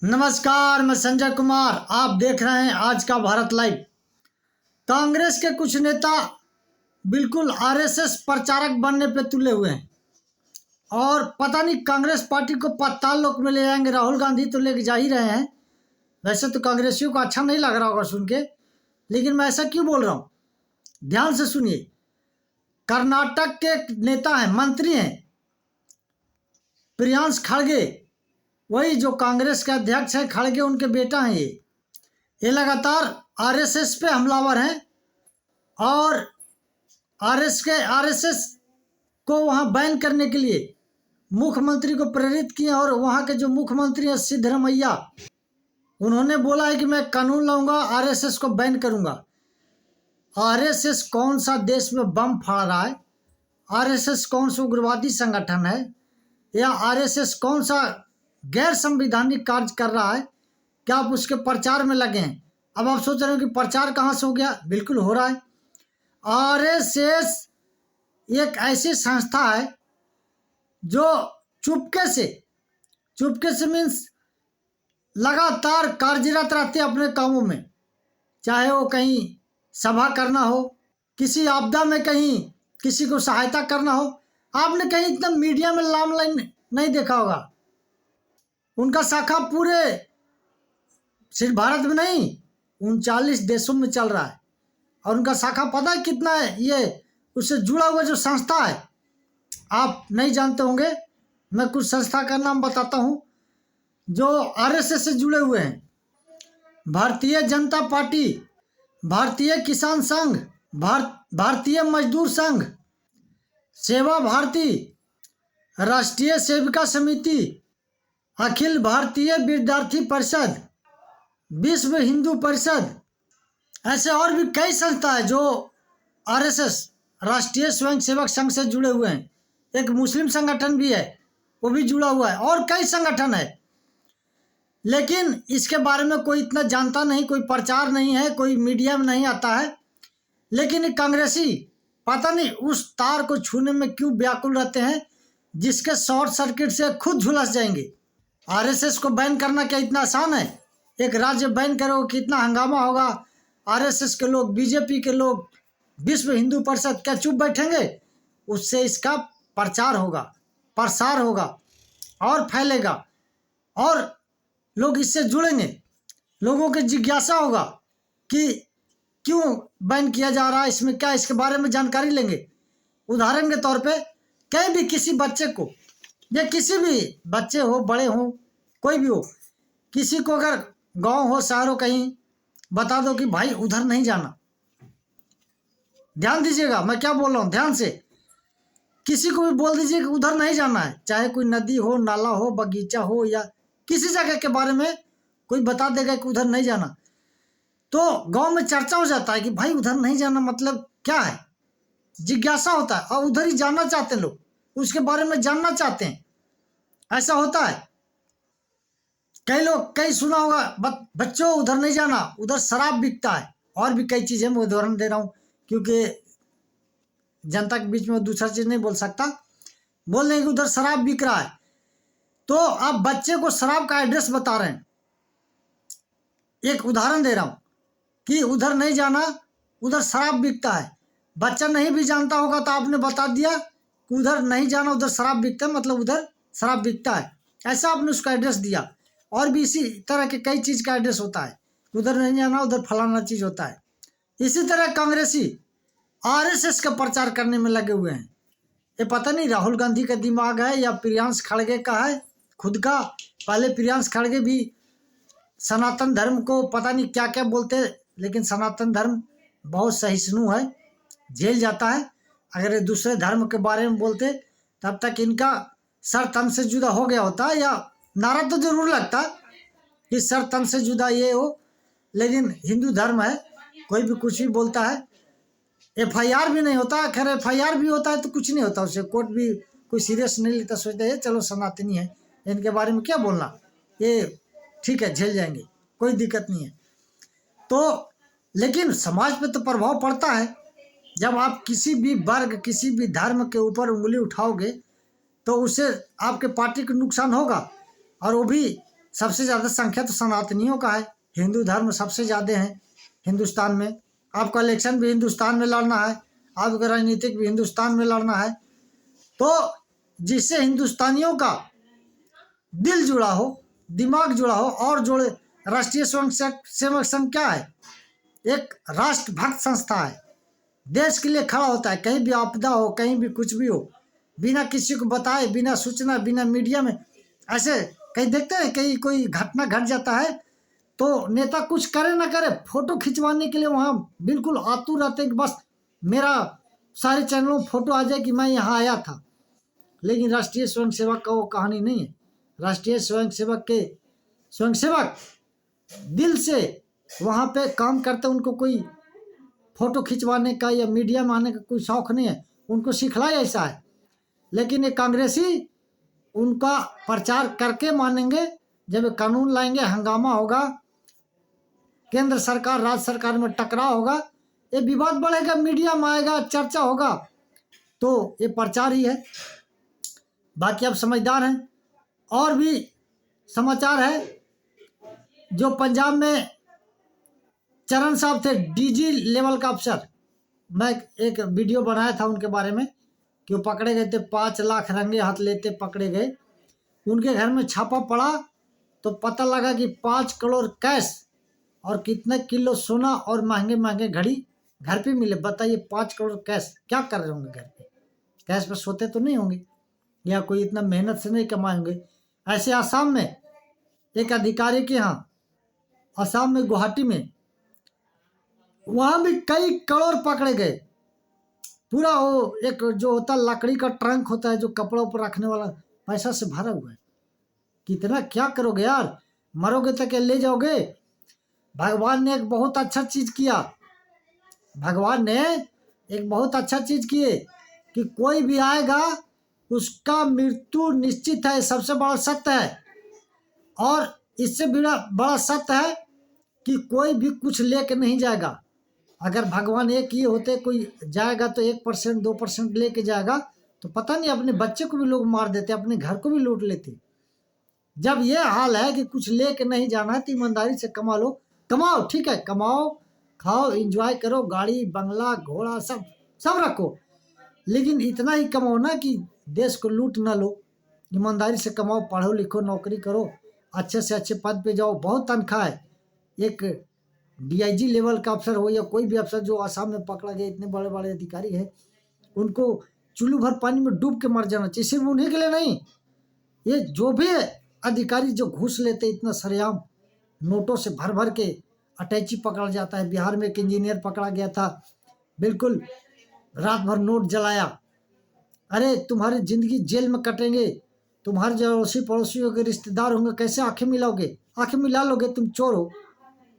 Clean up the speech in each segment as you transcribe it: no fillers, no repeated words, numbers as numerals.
नमस्कार, मैं संजय कुमार। आप देख रहे हैं आज का भारत लाइव। कांग्रेस के कुछ नेता बिल्कुल आरएसएस प्रचारक बनने पे तुले हुए हैं और पता नहीं कांग्रेस पार्टी को पाताल लोक में ले जाएंगे। राहुल गांधी तो लेके जा ही रहे हैं। वैसे तो कांग्रेसियों को अच्छा नहीं लग रहा होगा सुन के, लेकिन मैं ऐसा क्यों बोल रहा हूँ, ध्यान से सुनिए। कर्नाटक के एक नेता हैं, मंत्री हैं, प्रियांश खड़गे, वही जो कांग्रेस के अध्यक्ष हैं खड़गे, उनके बेटा हैं। ये लगातार आरएसएस पे हमलावर हैं और आरएसएस को वहाँ बैन करने के लिए मुख्यमंत्री को प्रेरित किए। और वहाँ के जो मुख्यमंत्री हैं सिद्धरमैया, उन्होंने बोला है कि मैं कानून लाऊंगा, आरएसएस को बैन करूंगा। आरएसएस कौन सा देश में बम फाड़ रहा है? आरएसएस कौन सा उग्रवादी संगठन है? या आरएसएस कौन सा गैर संवैधानिक कार्य कर रहा है? क्या आप उसके प्रचार में लगे हैं? अब आप सोच रहे हो कि प्रचार कहाँ से हो गया? बिल्कुल हो रहा है। आरएसएस एक ऐसी संस्था है जो चुपके से मीन्स लगातार कार्यरत रहते हैं अपने कामों में। चाहे वो कहीं सभा करना हो, किसी आपदा में कहीं किसी को सहायता करना हो। आपने कहीं इतना मीडिया में लामलाइन नहीं देखा होगा। उनका शाखा पूरे सिर्फ भारत में नहीं 39 देशों में चल रहा है। और उनका शाखा पता है कितना है? ये उससे जुड़ा हुआ जो संस्था है, आप नहीं जानते होंगे। मैं कुछ संस्था का नाम बताता हूँ जो आरएसएस से जुड़े हुए हैं। भारतीय जनता पार्टी, भारतीय किसान संघ, भारतीय मजदूर संघ, सेवा भारती, राष्ट्रीय सेविका समिति, अखिल भारतीय विद्यार्थी परिषद, विश्व हिंदू परिषद, ऐसे और भी कई संस्था है जो आरएसएस राष्ट्रीय स्वयंसेवक संघ से जुड़े हुए हैं। एक मुस्लिम संगठन भी है, वो भी जुड़ा हुआ है, और कई संगठन है। लेकिन इसके बारे में कोई इतना जानता नहीं, कोई प्रचार नहीं है, कोई मीडिया में नहीं आता है। लेकिन कांग्रेसी पता नहीं उस तार को छूने में क्यों व्याकुल रहते हैं जिसके शॉर्ट सर्किट से खुद झुलस जाएंगे। आरएसएस को बैन करना क्या इतना आसान है? एक राज्य बैन करो, कितना हंगामा होगा। आरएसएस के लोग, बीजेपी के लोग, विश्व हिंदू परिषद क्या चुप बैठेंगे? उससे इसका प्रचार होगा, प्रसार होगा और फैलेगा और लोग इससे जुड़ेंगे। लोगों की जिज्ञासा होगा कि क्यों बैन किया जा रहा है, इसमें क्या, इसके बारे में जानकारी लेंगे। उदाहरण के तौर पे कहीं भी किसी बच्चे को, या किसी भी बच्चे हो, बड़े हो, कोई भी हो, किसी को अगर गांव हो, शहर हो, कहीं बता दो कि भाई उधर नहीं जाना। ध्यान दीजिएगा मैं क्या बोल रहा हूँ, ध्यान से। किसी को भी बोल दीजिए कि उधर नहीं जाना है, चाहे कोई नदी हो, नाला हो, बगीचा हो, या किसी जगह के बारे में कोई बता देगा कि उधर नहीं जाना, तो गांव में चर्चा हो जाता है कि भाई उधर नहीं जाना मतलब क्या है। जिज्ञासा होता है और उधर ही जाना चाहते हैं लोग, उसके बारे में जानना चाहते हैं। ऐसा होता है। कई लोग, कई सुना होगा, बच्चों उधर नहीं जाना, उधर शराब बिकता है, और भी कई चीजें। मैं उदाहरण दे रहा हूँ क्योंकि जनता के बीच में दूसरा चीज नहीं बोल सकता। बोल रहे हैं कि उधर शराब बिक रहा है, तो आप बच्चे को शराब का एड्रेस बता रहे हैं। एक उदाहरण दे रहा हूँ कि उधर नहीं जाना, उधर शराब बिकता है। बच्चा नहीं भी जानता होगा तो आपने बता दिया कि उधर नहीं जाना, उधर शराब बिकता है, मतलब उधर शराब बिकता है। ऐसा आपने उसका एड्रेस दिया। और भी इसी तरह के कई चीज़ का एड्रेस होता है, उधर नहीं जाना, उधर फलाना चीज़ होता है। इसी तरह कांग्रेसी आरएसएस का प्रचार करने में लगे हुए हैं। ये पता नहीं राहुल गांधी का दिमाग है या प्रियांश खड़गे का है खुद का। पहले प्रियांश खड़गे भी सनातन धर्म को पता नहीं क्या क्या बोलते, लेकिन सनातन धर्म बहुत सहिष्णु है, झेल जाता है। अगर ये दूसरे धर्म के बारे में बोलते तब तक इनका सर तन से जुदा हो गया होता, या नारा तो जरूर लगता कि सर तन से जुदा ये हो। लेकिन हिंदू धर्म है, कोई भी कुछ भी बोलता है, एफआईआर भी नहीं होता। खैर एफआईआर भी होता है तो कुछ नहीं होता, उससे कोर्ट भी कोई सीरियस नहीं लेता, सोचते हैं चलो सनातनी है, इनके बारे में क्या बोलना, ये ठीक है, झेल जाएंगे, कोई दिक्कत नहीं है। तो लेकिन समाज पे तो प्रभाव पड़ता है। जब आप किसी भी वर्ग, किसी भी धर्म के ऊपर उंगली उठाओगे तो उससे आपके पार्टी को नुकसान होगा, और वो भी सबसे ज़्यादा संख्या तो सनातनियों का है, हिंदू धर्म सबसे ज़्यादा है हिंदुस्तान में। आपका इलेक्शन भी हिंदुस्तान में लड़ना है, आपका राजनीतिक भी हिंदुस्तान में लड़ना है, तो जिससे हिंदुस्तानियों का दिल जुड़ा हो, दिमाग जुड़ा हो और जोड़े। राष्ट्रीय स्वयं सेवक संघ क्या है? एक राष्ट्रभक्त संस्था है, देश के लिए खड़ा होता है। कहीं भी आपदा हो, कहीं भी कुछ भी हो, बिना किसी को बताए, बिना सूचना, बिना मीडिया में, ऐसे कहीं देखते हैं कहीं कोई घटना घट जाता है तो नेता कुछ करे ना करे, फोटो खिंचवाने के लिए वहाँ बिल्कुल आतुर रहते हैं कि बस मेरा सारे चैनलों में फोटो आ जाए कि मैं यहाँ आया था। लेकिन राष्ट्रीय स्वयंसेवक का वो कहानी नहीं है। राष्ट्रीय स्वयंसेवक दिल से वहाँ पे काम करते, उनको कोई फोटो खिंचवाने का या मीडिया में आने का कोई शौक नहीं है, उनको सिखलाई ऐसा है। लेकिन ये कांग्रेसी उनका प्रचार करके मानेंगे, जब ये कानून लाएंगे, हंगामा होगा, केंद्र सरकार राज्य सरकार में टकराव होगा, ये विवाद बढ़ेगा, मीडिया में आएगा, चर्चा होगा, तो ये प्रचार ही है। बाकी आप समझदार हैं। और भी समाचार है, जो पंजाब में चरण साहब थे, डीजी लेवल का अफसर, मैं एक वीडियो बनाया था उनके बारे में कि वो पकड़े गए थे, 5 लाख रंगे हाथ लेते पकड़े गए। उनके घर में छापा पड़ा तो पता लगा कि 5 करोड़ कैश और कितने किलो सोना और महंगे महंगे घड़ी घर पे मिले। बताइए, 5 करोड़ कैश क्या कर रहे होंगे घर पे? कैश पर सोते तो नहीं होंगे, या कोई इतना मेहनत से नहीं कमाए होंगे। ऐसे आसाम में एक अधिकारी के यहाँ, आसाम में गुवाहाटी में, वहाँ भी कई करोड़ पकड़े गए। पूरा वो एक जो होता लकड़ी का ट्रंक होता है, जो कपड़ों पर रखने वाला, पैसा से भरा हुआ है। कितना क्या करोगे यार, मरोगे तक ले जाओगे। भगवान ने एक बहुत अच्छा चीज किया, भगवान ने एक बहुत अच्छा चीज किए कि कोई भी आएगा उसका मृत्यु निश्चित है, सबसे बड़ा सत्य है। और इससे बड़ा सत्य है कि कोई भी कुछ लेके नहीं जाएगा। अगर भगवान एक ही होते, कोई जाएगा तो 1% 2% लेके जाएगा, तो पता नहीं अपने बच्चे को भी लोग मार देते, अपने घर को भी लूट लेते। जब ये हाल है कि कुछ लेके नहीं जाना है, तो ईमानदारी से कमा लो, कमाओ, ठीक है, कमाओ, खाओ, एंजॉय करो, गाड़ी बंगला घोड़ा सब सब रखो, लेकिन इतना ही कमाओ ना कि देश को लूट ना लो। ईमानदारी से कमाओ, पढ़ो लिखो, नौकरी करो, अच्छे से अच्छे पद पे जाओ, बहुत तनख्वाह है। एक डीआईजी लेवल का अफसर हो या कोई भी अफसर जो आसाम में पकड़ा गया, इतने बड़े बड़े अधिकारी हैं, उनको चुल्लू भर पानी में डूब के मर जाना चाहिए। सिर्फ उन्हीं के लिए नहीं, ये जो भी अधिकारी जो घूस लेते इतना सरेआम, नोटों से भर भर के अटैची पकड़ा जाता है। बिहार में एक इंजीनियर पकड़ा गया था, बिल्कुल रात भर नोट जलाया। अरे तुम्हारी जिंदगी जेल में कटेंगे, तुम्हारे जो अड़ोसी पड़ोसियों के रिश्तेदार होंगे, कैसे आंखें मिलाओगे? आंखें मिला लोगे, तुम चोर हो,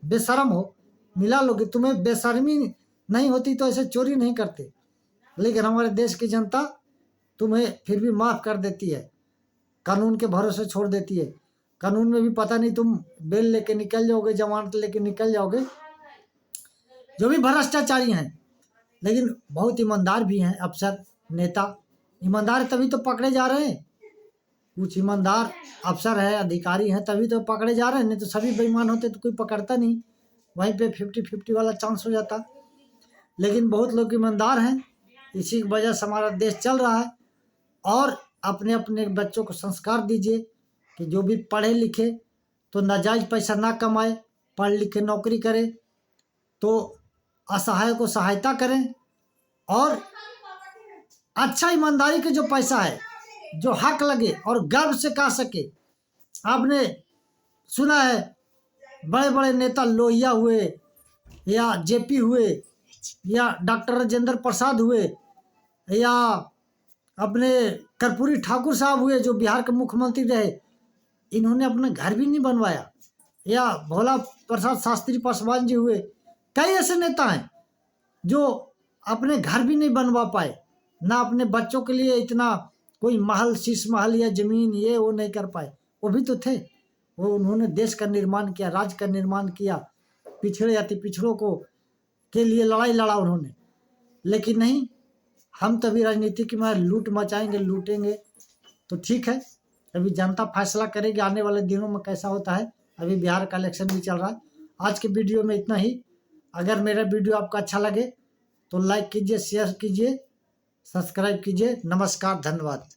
बेशरम हो, मिला लोगे। तुम्हें बेशर्मी नहीं होती तो ऐसे चोरी नहीं करते। लेकिन हमारे देश की जनता तुम्हें फिर भी माफ़ कर देती है, कानून के भरोसे छोड़ देती है। कानून में भी पता नहीं तुम बेल लेके निकल जाओगे, जमानत लेके निकल जाओगे। जो भी भ्रष्टाचारी हैं, लेकिन बहुत ईमानदार भी हैं अफसर नेता। ईमानदार तभी तो पकड़े जा रहे हैं। कुछ ईमानदार अफसर है, अधिकारी हैं, तभी तो पकड़े जा रहे हैं, नहीं तो सभी बेईमान होते तो कोई पकड़ता नहीं, वहीं पे 50-50 वाला चांस हो जाता। लेकिन बहुत लोग ईमानदार हैं, इसी की वजह से हमारा देश चल रहा है। और अपने अपने बच्चों को संस्कार दीजिए कि जो भी पढ़े लिखे तो नाजायज पैसा ना कमाए, पढ़ लिखे नौकरी करे, तो असहाय को सहायता करें, और अच्छा ईमानदारी के जो पैसा है, जो हक लगे और गर्व से कह सके। आपने सुना है बड़े बड़े नेता लोहिया हुए, या जेपी हुए, या डॉक्टर राजेंद्र प्रसाद हुए, या अपने कर्पूरी ठाकुर साहब हुए जो बिहार के मुख्यमंत्री रहे, इन्होंने अपना घर भी नहीं बनवाया। या भोला प्रसाद शास्त्री पासवान जी हुए, कई ऐसे नेता हैं जो अपने घर भी नहीं बनवा पाए, ना अपने बच्चों के लिए इतना कोई महल, शीश महल या जमीन ये वो नहीं कर पाए। वो भी तो थे, वो उन्होंने देश का निर्माण किया, राज्य का निर्माण किया, पिछड़े अति पिछड़ों को के लिए लड़ाई लड़ा उन्होंने। लेकिन नहीं, हम तभी राजनीति में लूट मचाएंगे, लूटेंगे, तो ठीक है, अभी जनता फैसला करेगी आने वाले दिनों में कैसा होता है। अभी बिहार का इलेक्शन भी चल रहा है। आज के वीडियो में इतना ही। अगर मेरा वीडियो आपको अच्छा लगे तो लाइक कीजिए, शेयर कीजिए, सब्सक्राइब कीजिए। नमस्कार, धन्यवाद।